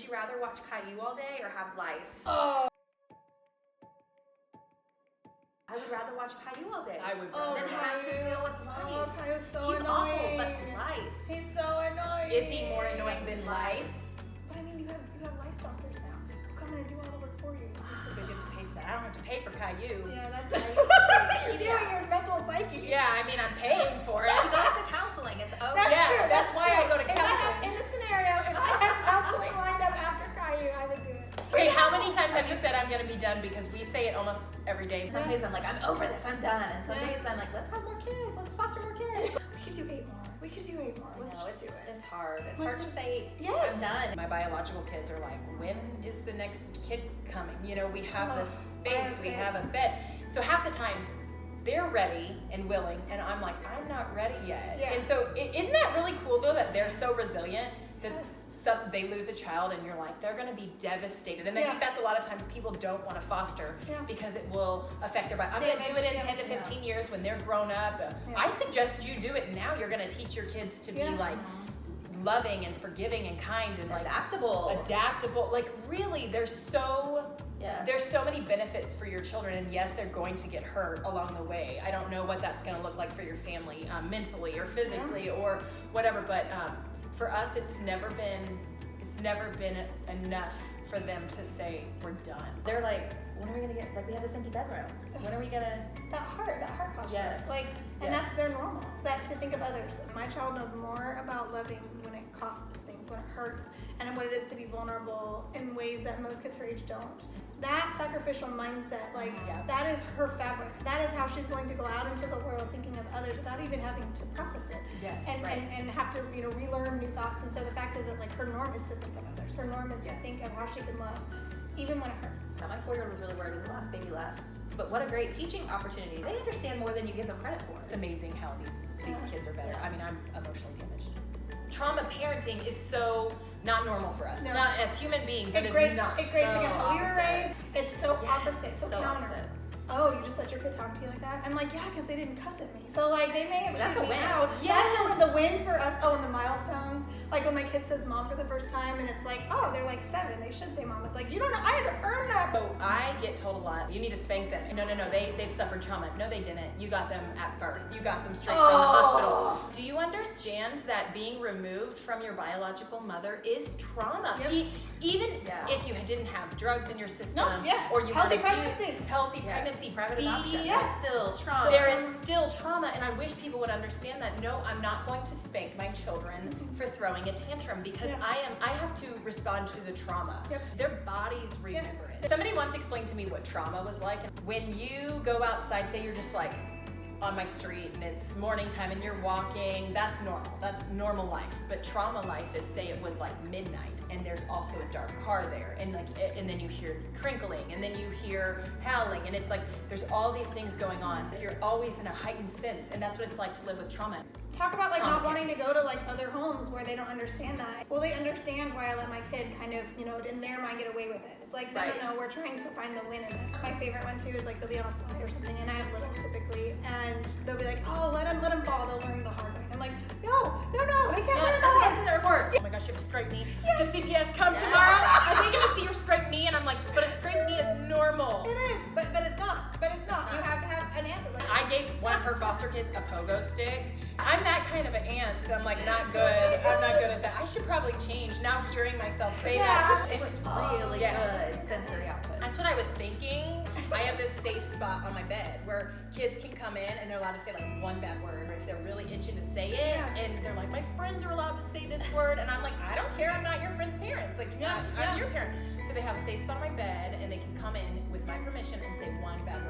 would you rather watch Caillou all day or have lice? Oh. I would rather watch Caillou all day. I would than rather. have to deal with lice. Oh, Caillou's so He's annoying. awful, but lice. He's so annoying. Is he more annoying than lice? But I mean, you have lice doctors now who come in and do all the work for you. Because you have to pay for that. I don't have to pay for Caillou. Yeah, that's Caillou's you're doing your mental psyche. Yeah, I mean, I'm paying for it. She goes to counseling. It's okay. That's Yeah, true. that's why I go to If counseling. in the scenario, if I have counseling lined up after Caillou, I would do it. Okay, how many times have you said I'm gonna be done? Because we say it almost every day. Some days I'm like, I'm over this, I'm done. And some Yeah. days I'm like, let's have more kids, let's foster more kids. We could do 8 more. We could do 8 more. Let's No, just do it. it's hard. It's Let's hard to just- say, Yes. I'm done. My biological kids are like, when is the next kid coming? You know, we have Oh, this I space, have we kids. have a bed. So half the time, they're ready and willing, and I'm like, I'm not ready yet. Yeah. And so, isn't that really cool though that they're so resilient that Yes. they lose a child and you're like, they're gonna be devastated. And I Yeah. think that's a lot of times people don't want to foster Yeah. because it will affect their body. I'm gonna do it in Damage, 10 to yeah. 15 years when they're grown up. Yeah. I suggest you do it now. You're gonna teach your kids to be Yeah. like loving and forgiving and kind and like adaptable. Like really, there's so many benefits for your children, and yes, they're going to get hurt along the way. I don't know what that's going to look like for your family, mentally or physically or whatever. But for us, it's never been enough for them to say we're done. They're like, when are we gonna get, like we have this empty bedroom. When are we gonna? That heart posture. Yes. Like, Yes. and that's their normal. That to think of others. My child knows more about loving when it costs things, when it hurts, and what it is to be vulnerable in ways that most kids her age don't. That sacrificial mindset, like Yeah. that is her fabric. That is how she's going to go out into the world thinking of others without even having to process it. Yes. And, and have to, relearn new thoughts. And so the fact is that like her norm is to think of others. Her norm is Yes. to think of how she can love, even when it hurts. Now, my 4-year-old was really worried when the last baby left. But what a great teaching opportunity. They understand more than you give them credit for. It's amazing how these Yeah. kids are better. Yeah. I mean, I'm emotionally damaged. Trauma parenting is so not normal for us. No. Not as human beings. That It is grates not. against how we were opposite. raised. It's so Yes, opposite, so counter. opposite. Oh, you just let your kid talk to you like that? I'm like, yeah, because they didn't cuss at me. So like they may have That's chewed a me win. out. Yes. That's the wins for us. Oh, and the milestones. Like when my kid says mom for the first time and it's like, oh, they're like 7. They should say mom. It's like, you don't know, I had to earn that. So I get told a lot, you need to spank them. No, they've suffered trauma. No, they didn't. You got them at birth. You got them straight from the hospital. Do you understand that being removed from your biological mother is trauma? Yep. Even Yeah. if you didn't have drugs in your system, No, yeah. or you Healthy were abused, pregnancy. healthy Yes. pregnancy, Private be- adoption. Yeah. There's still trauma. There is still trauma, and I wish people would understand that. No, I'm not going to spank my children for throwing a tantrum because Yeah. I have to respond to the trauma. Yep. Their bodies remember it. Somebody once explained to me what trauma was like. When you go outside, say you're just like on my street and it's morning time and you're walking, that's normal. That's normal life. But trauma life is, say it was like midnight and there's also a dark car there, and then you hear crinkling, and then you hear howling, and it's like there's all these things going on. You're always in a heightened sense, and that's what it's like to live with trauma. Talk about like Trauma not wanting to go to like other homes where they don't understand that. Will they understand why I let my kid kind of, in their mind get away with it? It's like, no, Right. no, we're trying to find the win in this. My favorite one too is like they'll be on a slide or something, and I have littles typically, and they'll be like, oh, let them fall. They'll learn the hard way. I'm like, no, I can't No, learn that's that. an incident report. Oh my gosh, you have a scraped knee. Just CPS, come Yeah. tomorrow. I think I'm gonna see your scraped knee, and I'm like, but a scraped knee is normal. It is, but it's not. But it's not. You have to have an answer. Like, I gave one of her foster kids a pogo stick. I'm that kind of an aunt, so I'm like not good. I'm not good at that. I should probably change. Now hearing myself say that. It was really Yes. good sensory output. That's what I was thinking. I have this safe spot on my bed where kids can come in and they're allowed to say like one bad word, or if they're really itching to say it, Yeah. and they're like, my friends are allowed to say this word, and I'm like, I don't care, I'm not your friend's parents. Like, Yeah, I'm yeah. your parent. So they have a safe spot on my bed, and they can come in with my permission and say one bad word.